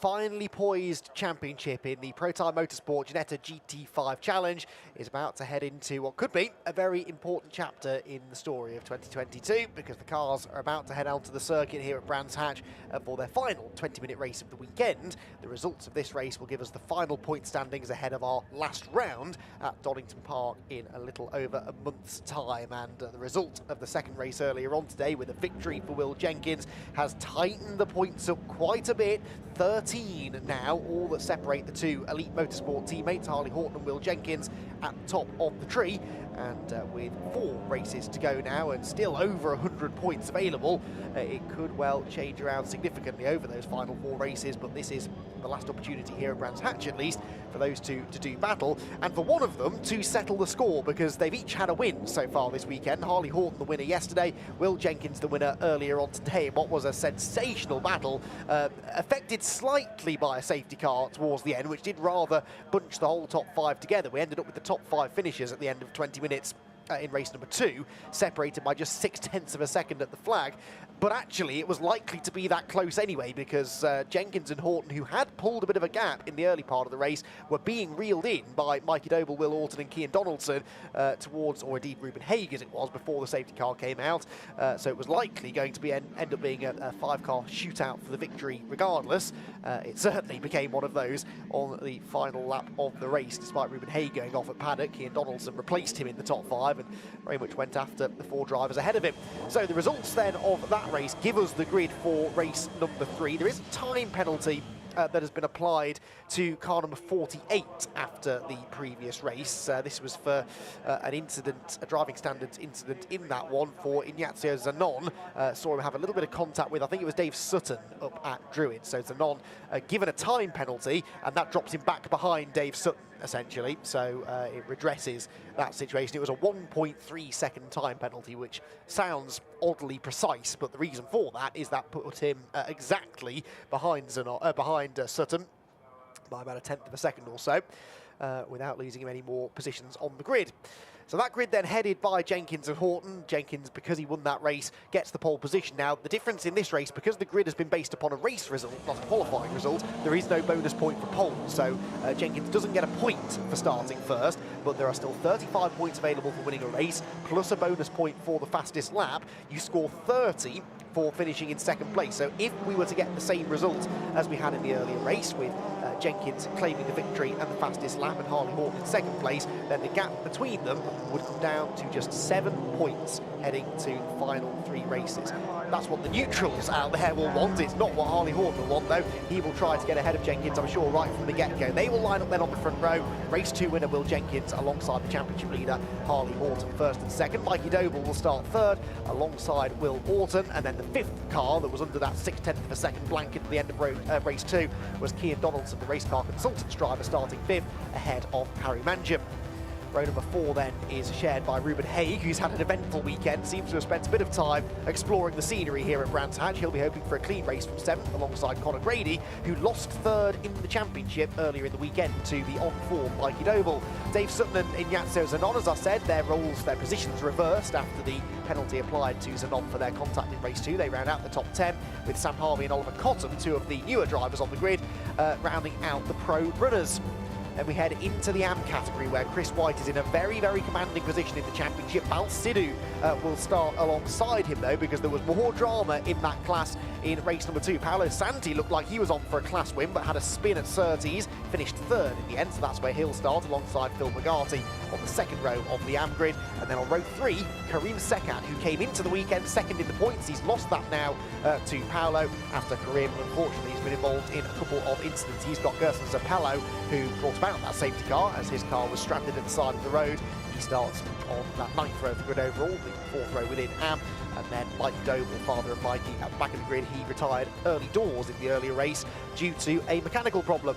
finely poised championship in the Protyre Motorsport Ginetta GT5 Challenge is about to head into what could be a very important chapter in the story of 2022, because the cars are about to head out to the circuit here at Brands Hatch for their final 20-minute race of the weekend. The results of this race will give us the final point standings ahead of our last round at Donington Park in a little over a month's time. And the result of the second race earlier on today, with a victory for Will Jenkins, has tightened the points up quite a bit. 13 now, all that separate the two Elite Motorsport teammates, Harley Horton and Will Jenkins, at the top of the tree. And with 4 races to go now and still over 100 points available, it could well change around significantly over those final 4 races. But this is the last opportunity here at Brands Hatch, at least, for those two to do battle, and for one of them to settle the score, because they've each had a win so far this weekend. Harley Horton the winner yesterday, Will Jenkins the winner earlier on today in what was a sensational battle, affected slightly by a safety car towards the end, which did rather bunch the whole top 5 together. We ended up with the top 5 finishes at the end of 20 minutes in race number 2, separated by just 0.6 of a second at the flag. But actually, it was likely to be that close anyway, because Jenkins and Horton, who had pulled a bit of a gap in the early part of the race, were being reeled in by Mikey Doble, Will Orton and Cian Donaldson towards, or indeed Ruben Haig as it was, before the safety car came out. So it was likely going to be end up being a 5-car shootout for the victory regardless. It certainly became one of those on the final lap of the race. Despite Ruben Haig going off at paddock, Cian Donaldson replaced him in the top 5 and very much went after the 4 drivers ahead of him. So the results then of that race give us the grid for race number 3. There is a time penalty that has been applied to car number 48 after the previous race. This was for an incident, a driving standards incident in that one for Ignacio Zanon. Saw him have a little bit of contact with, I think it was Dave Sutton up at Druid. So Zanon given a time penalty, and that drops him back behind Dave Sutton, essentially. So it redresses that situation. It was a 1.3 second time penalty, which sounds oddly precise, but the reason for that is that put him exactly behind Sutton by about 1/10 of a second or so, without losing him any more positions on the grid. So that grid then headed by Jenkins and Horton. Jenkins, because he won that race, gets the pole position. Now, the difference in this race, because the grid has been based upon a race result, not a qualifying result, there is no bonus point for pole. So Jenkins doesn't get a point for starting first, but there are still 35 points available for winning a race, plus a bonus point for the fastest lap. You score 30 for finishing in second place. So if we were to get the same result as we had in the earlier race, with Jenkins claiming the victory and the fastest lap and Harley Horton in second place, then the gap between them would come down to just 7 points heading to the final 3 races. That's what the neutrals out there will want. It's not what Harley Horton will want, though. He will try to get ahead of Jenkins, I'm sure, right from the get-go. They will line up then on the front row. Race 2 winner Will Jenkins alongside the championship leader Harley Horton first and second. Mikey Doble will start third alongside Will Orton, and then the 5th car that was under that 0.6 of a second blanket at the end of race 2 was Cian Donaldson, the race car consultants driver, starting 5th ahead of Harry Mangiam. Row number 4 then is shared by Ruben Haig, who's had an eventful weekend, seems to have spent a bit of time exploring the scenery here at Brands Hatch. He'll be hoping for a clean race from 7th alongside Conor Grady, who lost 3rd in the championship earlier in the weekend to the on-form Mikey Doble. Dave Sutton and Ignacio Zanon, as I said, their positions reversed after the penalty applied to Zanon for their contact in race 2. They round out the top 10 with Sam Harvey and Oliver Cotton, 2 of the newer drivers on the grid, rounding out the pro runners. Then we head into the AM category, where Chris White is in a very, very commanding position in the championship. Bal Sidhu will start alongside him, though, because there was more drama in that class in race number 2. Paolo Santi looked like he was on for a class win, but had a spin at Surtees, finished 3rd in the end, so that's where he'll start alongside Phil McGarty on the 2nd row of the AM grid. And then on row 3, Karim Sekat, who came into the weekend 2nd in the points. He's lost that now to Paolo after Karim, unfortunately, has been involved in a couple of incidents. He's got Gerson Zappello, who brought about that safety car as his car was stranded at the side of the road. He starts on that 9th row of the grid overall, the 4th row within AM. And then Mikey Doble, father of Mikey, at the back of the grid. He retired early doors in the earlier race due to a mechanical problem.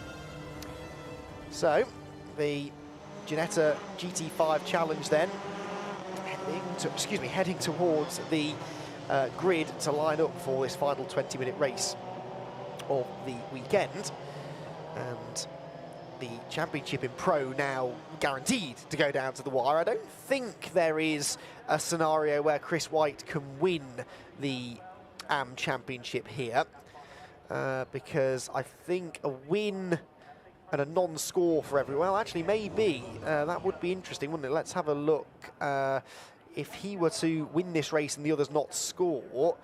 So the Ginetta GT5 Challenge then heading towards the grid to line up for this final 20-minute race of the weekend. And the championship in Pro now guaranteed to go down to the wire. I don't think there is a scenario where Chris White can win the AM Championship here. because I think a win and a non-score for everyone. Well, actually, maybe. That would be interesting, wouldn't it? Let's have a look. If he were to win this race and the others not score,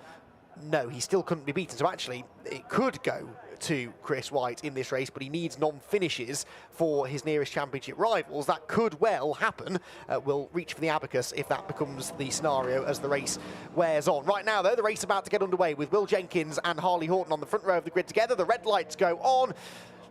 no, he still couldn't be beaten. So actually, it could go to Chris White in this race, but he needs non-finishes for his nearest championship rivals. That could well happen. We'll reach for the abacus if that becomes the scenario as the race wears on. Right now, though, the race about to get underway with Will Jenkins and Harley Horton on the front row of the grid together. The red lights go on.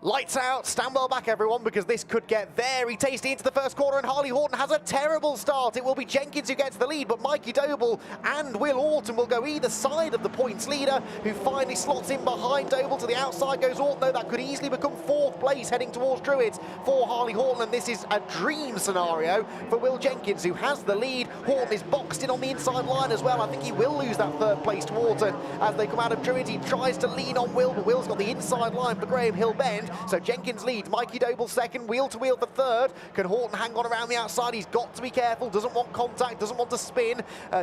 Lights out, stand well back everyone, because this could get very tasty into the first corner, and Harley Horton has a terrible start. It will be Jenkins who gets the lead, but Mikey Doble and Will Horton will go either side of the points leader, who finally slots in behind Doble. To the outside goes Horton, though that could easily become 4th place heading towards Druids for Harley Horton, and this is a dream scenario for Will Jenkins, who has the lead. Horton is boxed in on the inside line as well. I think he will lose that 3rd place to Horton as they come out of Druids. He tries to lean on Will, but Will's got the inside line for Graham Hill Bend. So Jenkins leads, Mikey Doble 2nd, wheel to wheel for 3rd. Can Horton hang on around the outside? He's got to be careful, doesn't want contact, doesn't want to spin,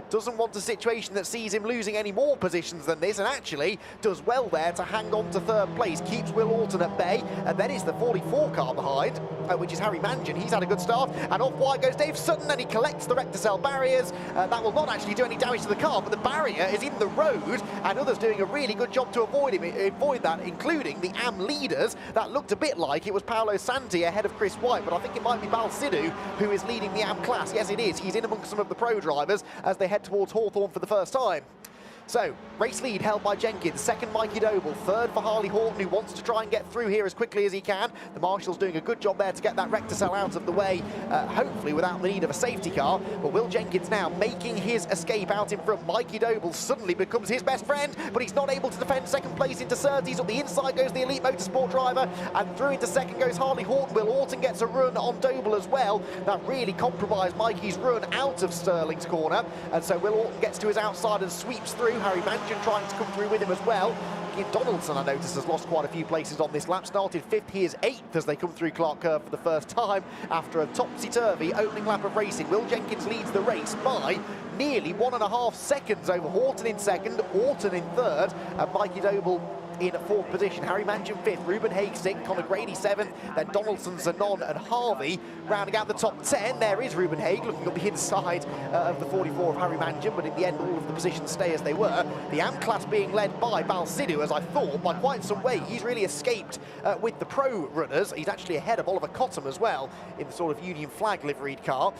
doesn't want a situation that sees him losing any more positions than this, and actually does well there to hang on to 3rd place, keeps Will Horton at bay, and then is the 44 car behind, which is Harry Mangan. He's had a good start, and off wide goes Dave Sutton, and he collects the Recticel barriers. That will not actually do any damage to the car, but the barrier is in the road, and others doing a really good job to avoid that, including the AM leaders. That looked a bit like it was Paolo Santi ahead of Chris White, but I think it might be Balsidou who is leading the AM class. Yes, it is. He's in amongst some of the pro drivers as they head towards Hawthorne for the first time. So, race lead held by Jenkins, 2nd Mikey Doble, 3rd for Harley Horton, who wants to try and get through here as quickly as he can. The Marshal's doing a good job there to get that Recticel out of the way, hopefully without the need of a safety car. But Will Jenkins now making his escape out in front. Mikey Doble suddenly becomes his best friend, but he's not able to defend 2nd place into Surtees. On the inside goes the Elite Motorsport driver, and through into 2nd goes Harley Horton. Will Horton gets a run on Doble as well. That really compromised Mikey's run out of Sterling's corner, and so Will Horton gets to his outside and sweeps through. Harry Mangan trying to come through with him as well. Donaldson, I noticed, has lost quite a few places on this lap. Started 5th, he is 8th as they come through Clark Curve for the first time after a topsy-turvy opening lap of racing. Will Jenkins leads the race by nearly 1.5 seconds over Horton in 2nd, Horton in 3rd, and Mikey Doble in 4th position. Harry Mangan 5th, Ruben Haig 6th, Conor Grady 7th, then Donaldson, Zanon and Harvey rounding out the top 10. There is Ruben Haig looking up the inside of the 44 of Harry Mangan, but in the end all of the positions stay as they were. The AM class being led by Balsidou, as I thought, by quite some way. He's really escaped with the pro runners. He's actually ahead of Oliver Cottam as well in the sort of Union flag liveried car.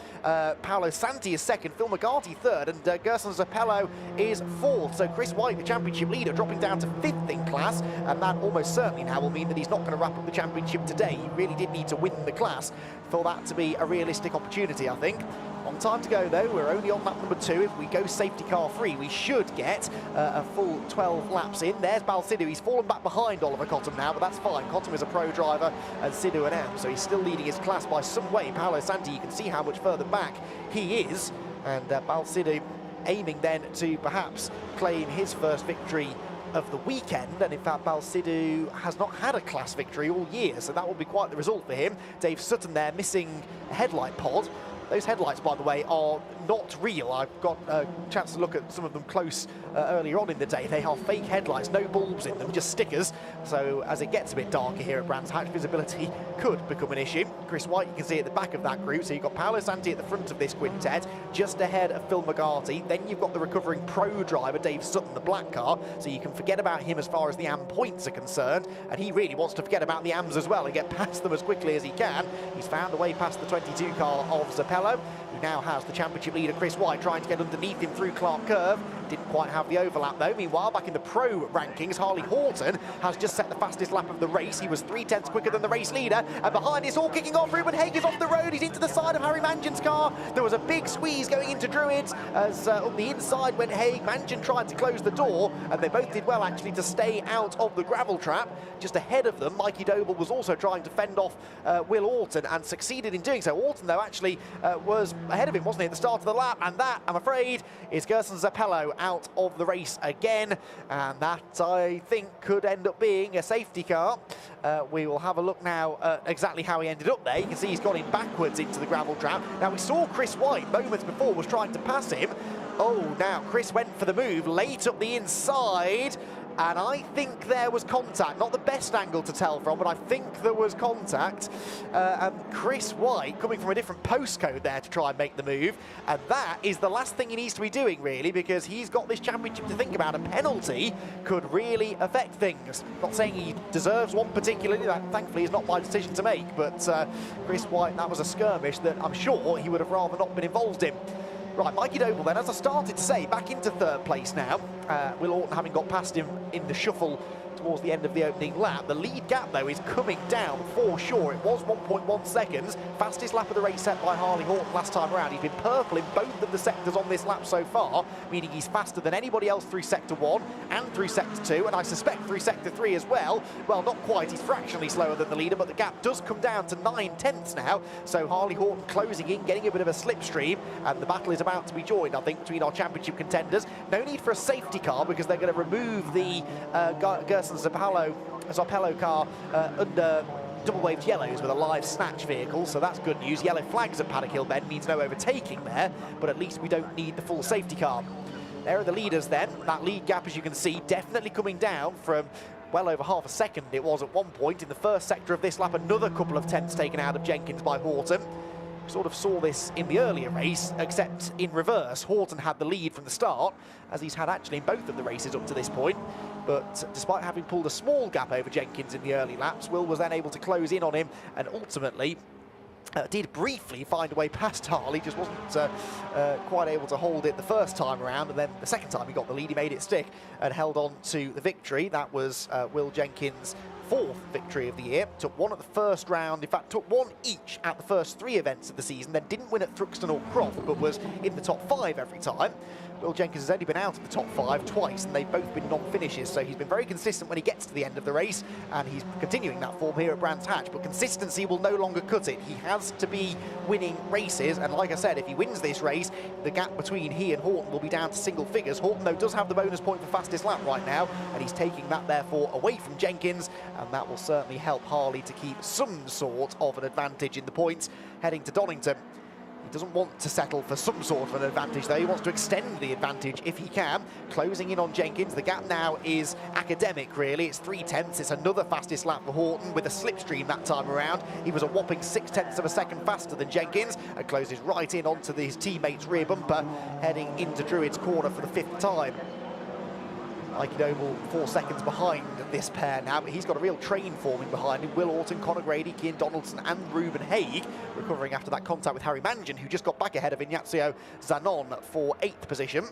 Paolo Santi is 2nd, Phil McGarty 3rd, and Gerson Zappello is 4th. So Chris White, the championship leader, dropping down to 5th in class. And that almost certainly now will mean that he's not going to wrap up the championship today. He really did need to win the class for that to be a realistic opportunity, I think. On time to go, though. We're only on lap number 2. If we go safety car free, we should get a full 12 laps in. There's Balsidou. He's fallen back behind Oliver Cottam now, but that's fine. Cottam is a pro driver and Sidou an AM, so he's still leading his class by some way. Paolo Santi, you can see how much further back he is. And Balsidou aiming then to perhaps claim his first victory of the weekend, and in fact Balsidou has not had a class victory all year, so that will be quite the result for him. Dave Sutton there missing a headlight pod. Those headlights, by the way, are not real. I've got a chance to look at some of them close earlier on in the day. They are fake headlights, no bulbs in them, just stickers. So as it gets a bit darker here at Brands Hatch, visibility could become an issue. Chris White, you can see at the back of that group. So you've got Paolo Santi at the front of this quintet, just ahead of Phil McGarty. Then you've got the recovering pro driver, Dave Sutton, the black car. So you can forget about him as far as the AM points are concerned. And he really wants to forget about the AMs as well and get past them as quickly as he can. He's found a way past the 22 car of Zappello, who now has the championship leader Chris White trying to get underneath him through Clark Curve. Didn't quite have the overlap though. Meanwhile, back in the pro rankings, Harley Horton has just set the fastest lap of the race. He was 3/10 quicker than the race leader, and behind it's all kicking off. Ruben Haig is off the road. He's into the side of Harry Mangan's car. There was a big squeeze going into Druids as on the inside went Haig. Mangan tried to close the door, and they both did well actually to stay out of the gravel trap. Just ahead of them, Mikey Doble was also trying to fend off Will Horton and succeeded in doing so. Horton though actually was ahead of him, wasn't he, at the start of the lap, and that, I'm afraid, is Gerson Zappello out of the race again, and that, I think, could end up being a safety car. We will have a look now at exactly how he ended up there. You can see he's gone in backwards into the gravel trap. Now, we saw Chris White moments before was trying to pass him. Oh, now Chris went for the move late up the inside. and I think there was contact. Not the best angle to tell from, but I think there was contact. And Chris White coming from a different postcode there to try and make the move, and that is the last thing he needs to be doing, really, because he's got this championship to think about. A penalty could really affect things. Not saying he deserves one particularly, that thankfully is not my decision to make, but Chris White, that was a skirmish that I'm sure he would have rather not been involved in. Right, Mikey Doble then, as I started to say, back into third place now. Will Orton having got past him in the shuffle towards the end of the opening lap. The lead gap, though, is coming down for sure. It was 1.1 seconds. Fastest lap of the race set by Harley Horton last time around. He's been purple in both of the sectors on this lap so far, meaning he's faster than anybody else through Sector 1 and through Sector 2, and I suspect through Sector 3 as well. Well, not quite. He's fractionally slower than the leader, but the gap does come down to 9/10 now. So Harley Horton closing in, getting a bit of a slipstream, and the battle is about to be joined, I think, between our championship contenders. No need for a safety car because they're going to remove the Gerson Zappello car under double-waved yellows with a live snatch vehicle, so that's good news. Yellow flags at Paddock Hill Bend means no overtaking there, but at least we don't need the full safety car. There are the leaders then. That lead gap, as you can see, definitely coming down from well over half a second it was at one point. In the first sector of this lap, another couple of tenths taken out of Jenkins by Horton. We sort of saw this in the earlier race, except in reverse. Horton had the lead from the start, as he's had actually in both of the races up to this point. But despite having pulled a small gap over Jenkins in the early laps, Will was then able to close in on him and ultimately did briefly find a way past Harley, just wasn't quite able to hold it the first time around, and then the second time he got the lead, he made it stick and held on to the victory. That was Will Jenkins' fourth victory of the year. Took one at the first round, in fact took one each at the first three events of the season, then didn't win at Thruxton or Croft, but was in the top 5 every time. Will Jenkins has only been out of the top 5 twice, and they've both been non-finishes, so he's been very consistent when he gets to the end of the race, and he's continuing that form here at Brands Hatch, but consistency will no longer cut it. He has to be winning races, and like I said, if he wins this race, the gap between he and Horton will be down to single figures. Horton, though, does have the bonus point for fastest lap right now, and he's taking that, therefore, away from Jenkins, and that will certainly help Harley to keep some sort of an advantage in the points heading to Donington. He doesn't want to settle for some sort of an advantage, though. He wants to extend the advantage if he can. Closing in on Jenkins. The gap now is academic, really. It's 3/10. It's another fastest lap for Horton with a slipstream that time around. He was a whopping 6/10 of a second faster than Jenkins and closes right in onto his teammate's rear bumper, heading into Druid's corner for the 5th time. Mikey Doble 4 seconds behind this pair now, but he's got a real train forming behind him. Will Orton, Conor Grady, Cian Donaldson and Ruben Haig recovering after that contact with Harry Mangian, who just got back ahead of Ignazio Zanon for 8th position.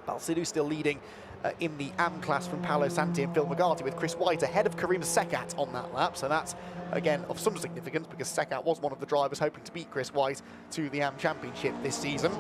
Balsidou still leading in the AM class from Paolo Santi and Phil McGarty, with Chris White ahead of Karim Sekat on that lap, so that's again of some significance because Sekat was one of the drivers hoping to beat Chris White to the AM Championship this season.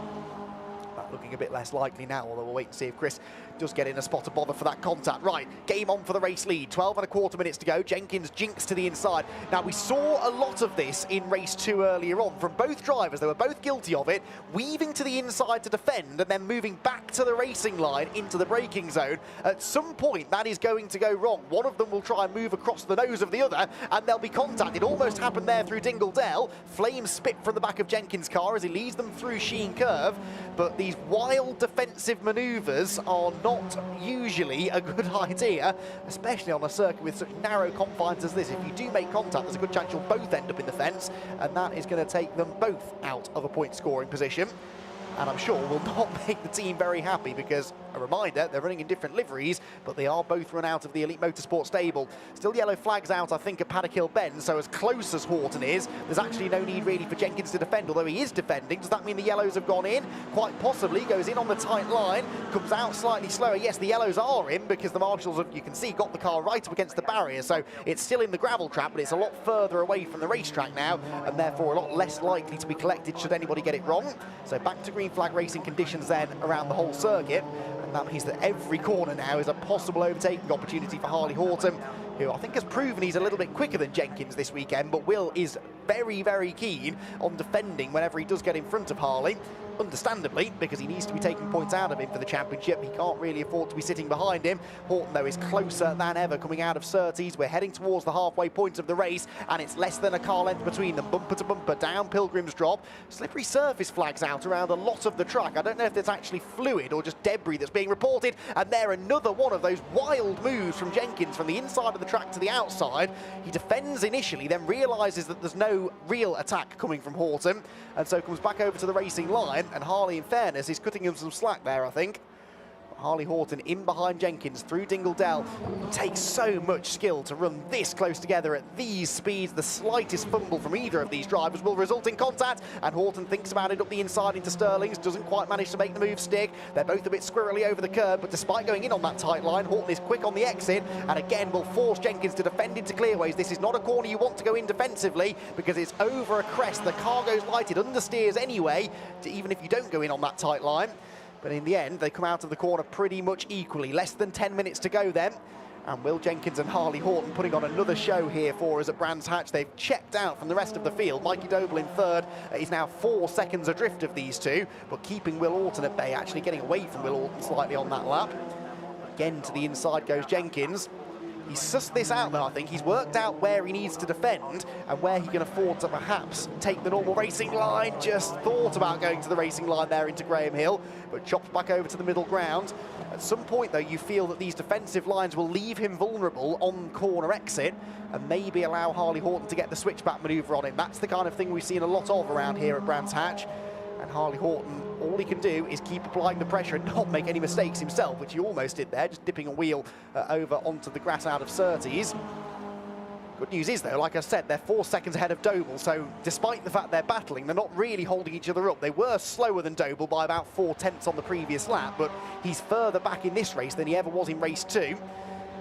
That looking a bit less likely now, although we'll wait and see if Chris does get in a spot of bother for that contact. Right, game on for the race lead. 12.25 minutes to go. Jenkins jinks to the inside. Now, we saw a lot of this in race 2 earlier on from both drivers. They were both guilty of it, weaving to the inside to defend and then moving back to the racing line into the braking zone. At some point, that is going to go wrong. One of them will try and move across the nose of the other, and they'll be contact. It almost happened there through Dingle Dell. Flames spit from the back of Jenkins' car as he leads them through Sheen Curve, but these wild defensive manoeuvres are not usually a good idea, especially on a circuit with such narrow confines as this. If you do make contact, there's a good chance you'll both end up in the fence, and that is going to take them both out of a point-scoring position. And I'm sure will not make the team very happy because, a reminder, they're running in different liveries, but they are both run out of the Elite Motorsport stable. Still yellow flags out, I think, at Paddock Hill Bend, so as close as Horton is, there's actually no need really for Jenkins to defend, although he is defending. Does that mean the yellows have gone in? Quite possibly. Goes in on the tight line, comes out slightly slower. Yes, the yellows are in because the marshals have, you can see, got the car right up against the barrier, so it's still in the gravel trap, but it's a lot further away from the racetrack now, and therefore a lot less likely to be collected should anybody get it wrong. So back to green flag racing conditions then around the whole circuit, and that means that every corner now is a possible overtaking opportunity for Harley Horton, who I think has proven he's a little bit quicker than Jenkins this weekend, but Will is very, very keen on defending whenever he does get in front of Harley. understandably, because he needs to be taking points out of him for the championship. He can't really afford to be sitting behind him. Horton, though, is closer than ever coming out of Surtees. We're heading towards the halfway point of the race, and it's less than a car length between them. Bumper to bumper, down Pilgrim's Drop. Slippery surface flags out around a lot of the track. I don't know if there's actually fluid or just debris that's being reported, and there another one of those wild moves from Jenkins from the inside of the track to the outside. He defends initially, then realises that there's no real attack coming from Horton, and so comes back over to the racing line, and Harley, in fairness, is cutting him some slack there, I think. Harley Horton in behind Jenkins through Dingle Dell. It takes so much skill to run this close together at these speeds. The slightest fumble from either of these drivers will result in contact, and Horton thinks about it up the inside into Sterling's, doesn't quite manage to make the move stick. They're both a bit squirrely over the curb, but despite going in on that tight line, Horton is quick on the exit, and again will force Jenkins to defend into clearways. This is not a corner you want to go in defensively, because it's over a crest. The car goes light, it understeers anyway, even if you don't go in on that tight line. But in the end, they come out of the corner pretty much equally. Less than 10 minutes to go then. And Will Jenkins and Harley Horton putting on another show here for us at Brands Hatch. They've checked out from the rest of the field. Mikey Doble in third is now 4 seconds adrift of these two, but keeping Will Horton at bay, actually getting away from Will Horton slightly on that lap. Again, to the inside goes Jenkins. He's sussed this out now, I think. He's worked out where he needs to defend and where he can afford to perhaps take the normal racing line. Just thought about going to the racing line there into Graham Hill, but chops back over to the middle ground. At some point, though, you feel that these defensive lines will leave him vulnerable on corner exit and maybe allow Harley Horton to get the switchback manoeuvre on him. That's the kind of thing we've seen a lot of around here at Brands Hatch. And Harley Horton, all he can do is keep applying the pressure and not make any mistakes himself, which he almost did there, just dipping a wheel over onto the grass out of Surtees. Good news is, though, like I said, they're 4 seconds ahead of Doble, so despite the fact they're battling, they're not really holding each other up. They were slower than Doble by about 4/10 on the previous lap, but he's further back in this race than he ever was in race 2,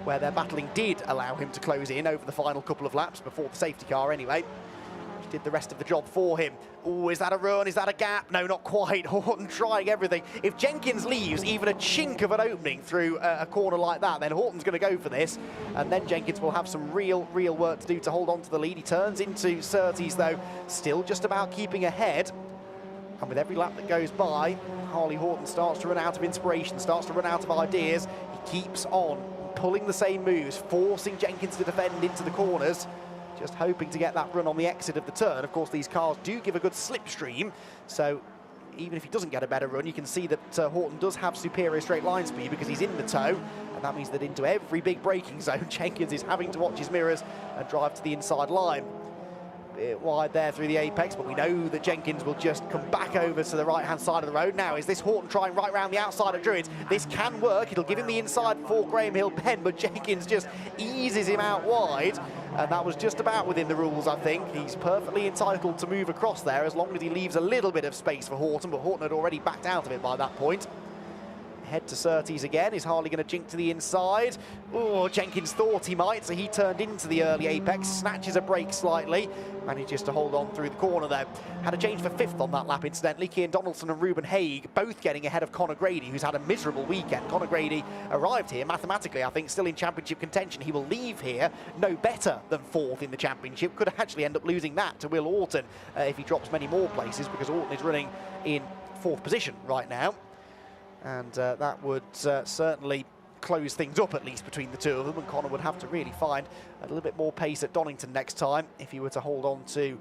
where their battling did allow him to close in over the final couple of laps, before the safety car anyway. Did the rest of the job for him. Oh, is that a run? Is that a gap? No, not quite. Horton trying everything. If Jenkins leaves even a chink of an opening through a corner like that, then Horton's going to go for this. And then Jenkins will have some real work to do to hold on to the lead. He turns into Surtees, though, still just about keeping ahead. And with every lap that goes by, Harley Horton starts to run out of inspiration, starts to run out of ideas. He keeps on pulling the same moves, forcing Jenkins to defend into the corners, just hoping to get that run on the exit of the turn. Of course, these cars do give a good slipstream, so even if he doesn't get a better run, you can see that Horton does have superior straight line speed because he's in the tow, and that means that into every big braking zone, Jenkins is having to watch his mirrors and drive to the inside line. Bit wide there through the apex, but we know that Jenkins will just come back over to the right-hand side of the road. Now, is this Horton trying right round the outside of Druids? This can work. It'll give him the inside before Graham Hill bend, but Jenkins just eases him out wide, and that was just about within the rules, I think. He's perfectly entitled to move across there as long as he leaves a little bit of space for Horton, but Horton had already backed out of it by that point. Head to Surtees again. Is Harley going to jink to the inside? Oh, Jenkins thought he might, so he turned into the early apex, snatches a break slightly, manages to hold on through the corner though. Had a change for 5th on that lap, incidentally. Cian Donaldson and Ruben Haig both getting ahead of Conor Grady, who's had a miserable weekend. Conor Grady arrived here, mathematically, I think, still in championship contention. He will leave here no better than 4th in the championship. Could actually end up losing that to Will Horton if he drops many more places, because Horton is running in 4th position right now. And that would certainly close things up, at least between the two of them, and Conor would have to really find a little bit more pace at Donington next time if he were to hold on to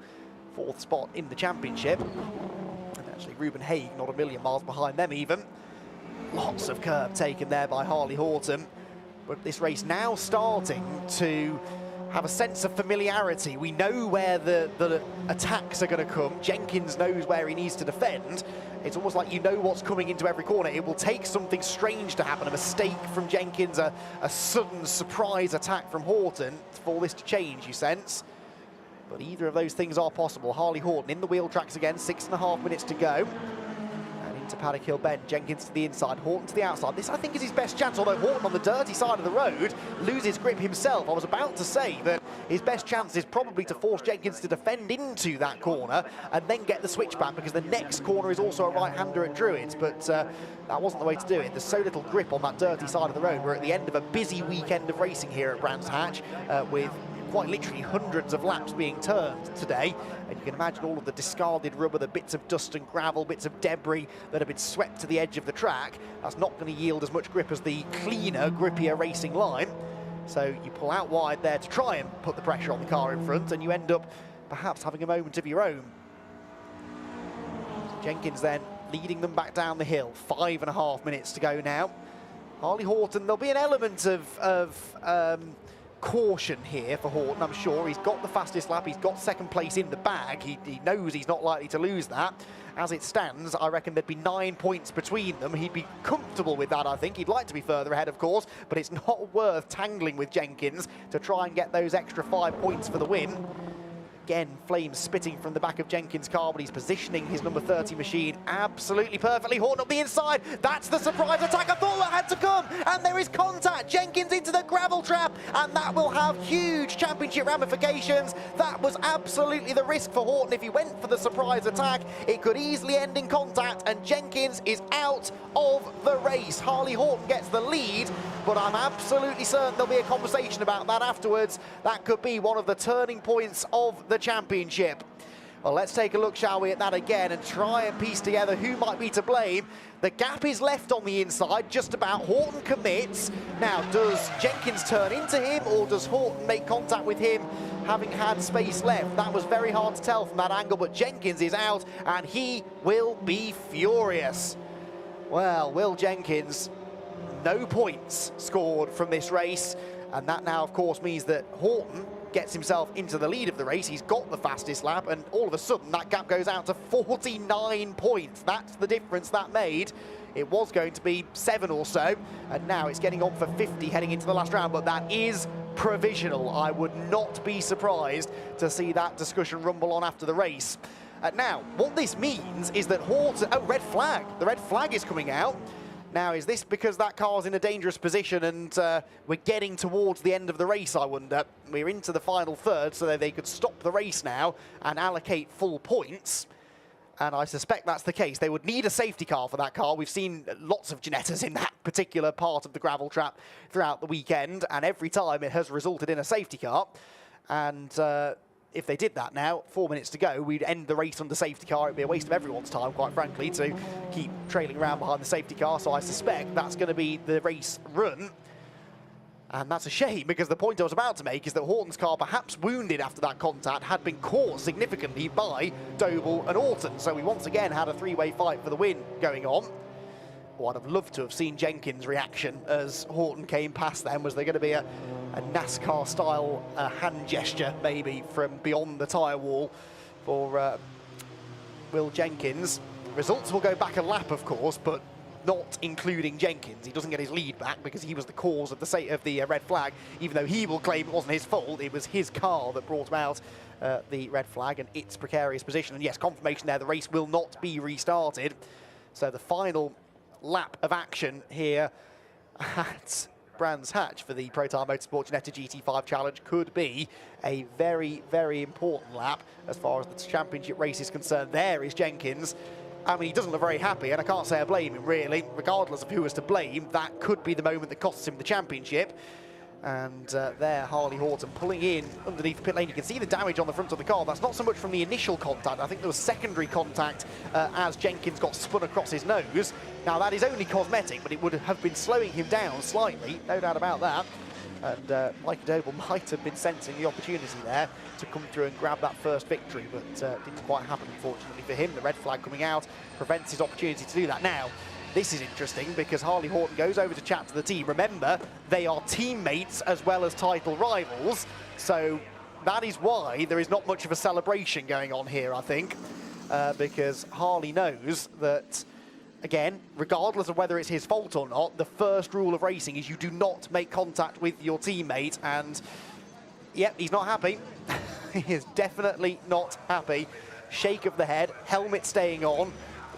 4th spot in the championship. And actually Ruben Haig not a million miles behind them even. Lots of curb taken there by Harley Horton, but this race now starting to have a sense of familiarity. We know where the attacks are going to come. Jenkins knows where he needs to defend. It's almost like you know what's coming into every corner. It will take something strange to happen, a mistake from Jenkins, a sudden surprise attack from Horton for this to change, you sense. But either of those things are possible. Harley Horton in the wheel tracks again, 6.5 minutes to go. To Paddock Hill bend, Jenkins to the inside, Horton to the outside. This, I think, is his best chance, although Horton on the dirty side of the road loses grip himself. I was about to say that his best chance is probably to force Jenkins to defend into that corner and then get the switchback, because the next corner is also a right-hander at Druids, but that wasn't the way to do it. There's so little grip on that dirty side of the road. We're at the end of a busy weekend of racing here at Brands Hatch with quite literally hundreds of laps being turned today, and you can imagine all of the discarded rubber, the bits of dust and gravel, bits of debris that have been swept to the edge of the track. That's not going to yield as much grip as the cleaner, grippier racing line. So you pull out wide there to try and put the pressure on the car in front, and you end up perhaps having a moment of your own. Jenkins then leading them back down the hill. 5.5 minutes to go now. Harley Horton, there'll be an element of caution here for Horton, I'm sure. He's got the fastest lap, he's got second place in the bag, he knows he's not likely to lose that. As it stands, I reckon there'd be 9 points between them. He'd be comfortable with that, I think. He'd like to be further ahead, of course, but it's not worth tangling with Jenkins to try and get those extra 5 points for the win. Again, flames spitting from the back of Jenkins' car, but he's positioning his number 30 machine absolutely perfectly. Horton up the inside. That's the surprise attack. I thought that had to come, and there is contact. Jenkins into the gravel trap, and that will have huge championship ramifications. That was absolutely the risk for Horton. If he went for the surprise attack, it could easily end in contact, and Jenkins is out of the race. Harley Horton gets the lead, but I'm absolutely certain there'll be a conversation about that afterwards. That could be one of the turning points of the championship. Well, let's take a look, shall we, at that again and try and piece together who might be to blame. The gap is left on the inside, just about. Horton commits. Now, does Jenkins turn into him, or does Horton make contact with him, having had space left? That was very hard to tell from that angle, but Jenkins is out, and he will be furious. Well, Will Jenkins, no points scored from this race, and that now, of course, means that Horton gets himself into the lead of the race. He's got the fastest lap, and all of a sudden that gap goes out to 49 points. That's the difference that made. It was going to be 7 or so, and now it's getting on for 50 heading into the last round, but that is provisional. I would not be surprised to see that discussion rumble on after the race. Now, what this means is that Horton... Oh, red flag. The red flag is coming out. Now, is this because that car's in a dangerous position and we're getting towards the end of the race, I wonder? We're into the final third, so that they could stop the race now and allocate full points. And I suspect that's the case. They would need a safety car for that car. We've seen lots of Ginettas in that particular part of the gravel trap throughout the weekend, and every time it has resulted in a safety car. And if they did that now, 4 minutes to go, we'd end the race under safety car. It'd be a waste of everyone's time, quite frankly, to keep trailing around behind the safety car. So I suspect that's going to be the race run. And that's a shame, because the point I was about to make is that Horton's car, perhaps wounded after that contact, had been caught significantly by Doble and Orton. So we once again had a three-way fight for the win going on. Well, I'd have loved to have seen Jenkins' reaction as Horton came past them. Was there going to be a NASCAR-style hand gesture, maybe, from beyond the tyre wall for Will Jenkins? Results will go back a lap, of course, but not including Jenkins. He doesn't get his lead back because he was the cause of the red flag, even though he will claim it wasn't his fault. It was his car that brought about the red flag and its precarious position. And yes, confirmation there, the race will not be restarted. So the final lap of action here at Brands Hatch for the Protyre Motorsport Ginetta GT5 Challenge could be a very, very important lap as far as the championship race is concerned. There is Jenkins. I mean, he doesn't look very happy, and I can't say I blame him, really. Regardless of who was to blame, that could be the moment that costs him the championship. And there, Harley Horton pulling in underneath the pit lane. You can see the damage on the front of the car. That's not so much from the initial contact. I think there was secondary contact as Jenkins got spun across his nose. Now, that is only cosmetic, but it would have been slowing him down slightly, no doubt about that. And Mikey Doble might have been sensing the opportunity there to come through and grab that first victory, but didn't quite happen, unfortunately, for him. The red flag coming out prevents his opportunity to do that. Now, this is interesting because Harley Horton goes over to chat to the team. Remember, they are teammates as well as title rivals, so that is why there is not much of a celebration going on here, I think, because Harley knows that, again, regardless of whether it's his fault or not, the first rule of racing is you do not make contact with your teammate, and yep, he's not happy. He is definitely not happy. Shake of the head, helmet staying on.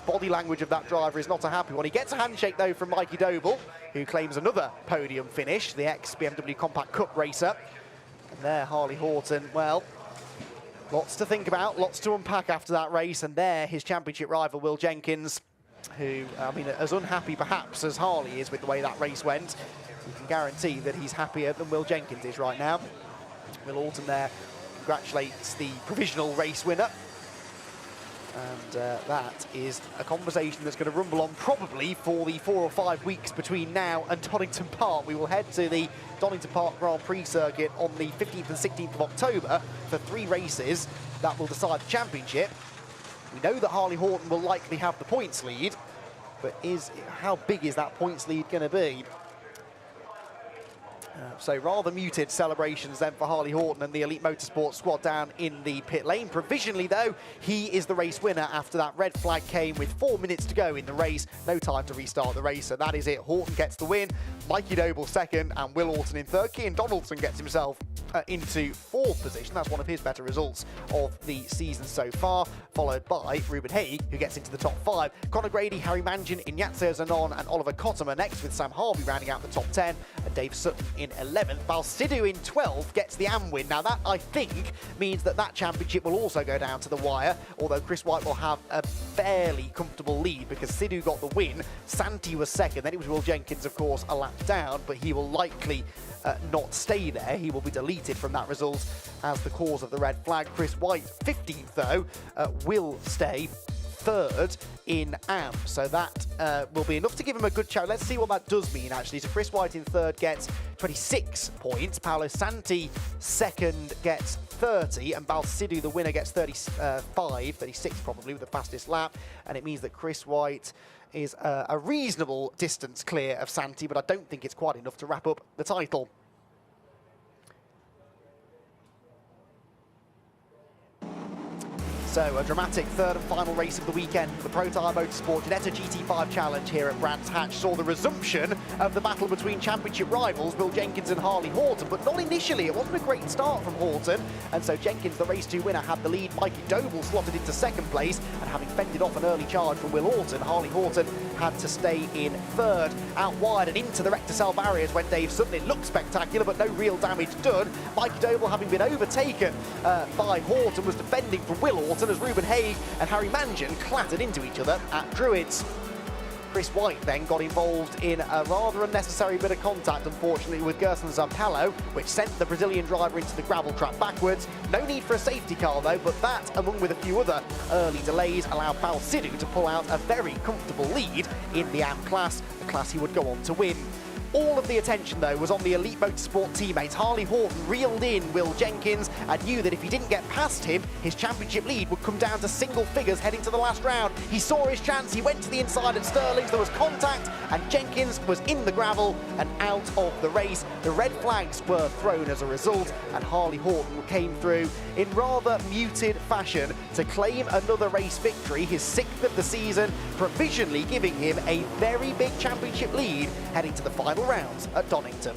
The body language of that driver is not a happy one. He gets a handshake, though, from Mikey Doble, who claims another podium finish, the ex-BMW Compact Cup racer. And there, Harley Horton, well, lots to think about, lots to unpack after that race. And there, his championship rival, Will Jenkins, who, I mean, as unhappy perhaps as Harley is with the way that race went, you can guarantee that he's happier than Will Jenkins is right now. Will Orton there congratulates the provisional race winner. And that is a conversation that's going to rumble on probably for the 4 or 5 weeks between now and Donington Park. We will head to the Donington Park Grand Prix circuit on the 15th and 16th of October for 3 races that will decide the championship. We know that Harley Horton will likely have the points lead, but how big is that points lead going to be? So rather muted celebrations then for Harley Horton and the Elite Motorsport squad down in the pit lane. Provisionally, though, he is the race winner after that red flag came with 4 minutes to go in the race. No time to restart the race, so that is it. Horton gets the win, Mikey Doble second, and Will Orton in third. Cian Donaldson gets himself into 4th position. That's one of his better results of the season so far, followed by Ruben Haig, who gets into the top 5. Conor Grady, Harry Mangin, Ignazio Zanon, and Oliver Cottema next, with Sam Harvey rounding out the top 10, and Dave Sutton in 11th. Balsidou in 12th gets the AM win. Now that, I think, means that that championship will also go down to the wire, although Chris White will have a fairly comfortable lead because Sidhu got the win, Santi was second, then it was Will Jenkins, of course, a lap down, but he will likely not stay there. He will be deleted from that result as the cause of the red flag. Chris White, 15th, though, will stay 3rd in AM, so that will be enough to give him a good challenge. Let's see what that does mean, actually. So Chris White in 3rd gets 26 points, Paolo Santi 2nd gets 30, and Balsidou, the winner, gets 36 probably, with the fastest lap, and it means that Chris White is a reasonable distance clear of Santi, but I don't think it's quite enough to wrap up the title. So a dramatic 3rd and final race of the weekend for the Protyre Motorsport Ginetta GT5 Challenge here at Brands Hatch saw the resumption of the battle between championship rivals Will Jenkins and Harley Horton, but not initially. It wasn't a great start from Horton, and so Jenkins, the race 2 winner, had the lead. Mikey Doble slotted into 2nd place, and having fended off an early charge from Will Orton, Harley Horton had to stay in 3rd. Out wide and into the Recticel barriers went Dave Sutton. It looked spectacular, but no real damage done. Mikey Doble, having been overtaken by Horton, was defending from Will Orton as Ruben Haig and Harry Mangin clattered into each other at Druids. Chris White then got involved in a rather unnecessary bit of contact, unfortunately, with Gerson Zampello, which sent the Brazilian driver into the gravel trap backwards. No need for a safety car, though, but that, along with a few other early delays, allowed Balsidou to pull out a very comfortable lead in the AM class, the class he would go on to win. All of the attention, though, was on the Elite Motorsport teammates. Harley Horton reeled in Will Jenkins and knew that if he didn't get past him, his championship lead would come down to single figures heading to the last round. He saw his chance, he went to the inside at Sterling's, there was contact, and Jenkins was in the gravel and out of the race. The red flags were thrown as a result, and Harley Horton came through in rather muted fashion to claim another race victory, his 6th of the season, provisionally giving him a very big championship lead heading to the final rounds at Donington.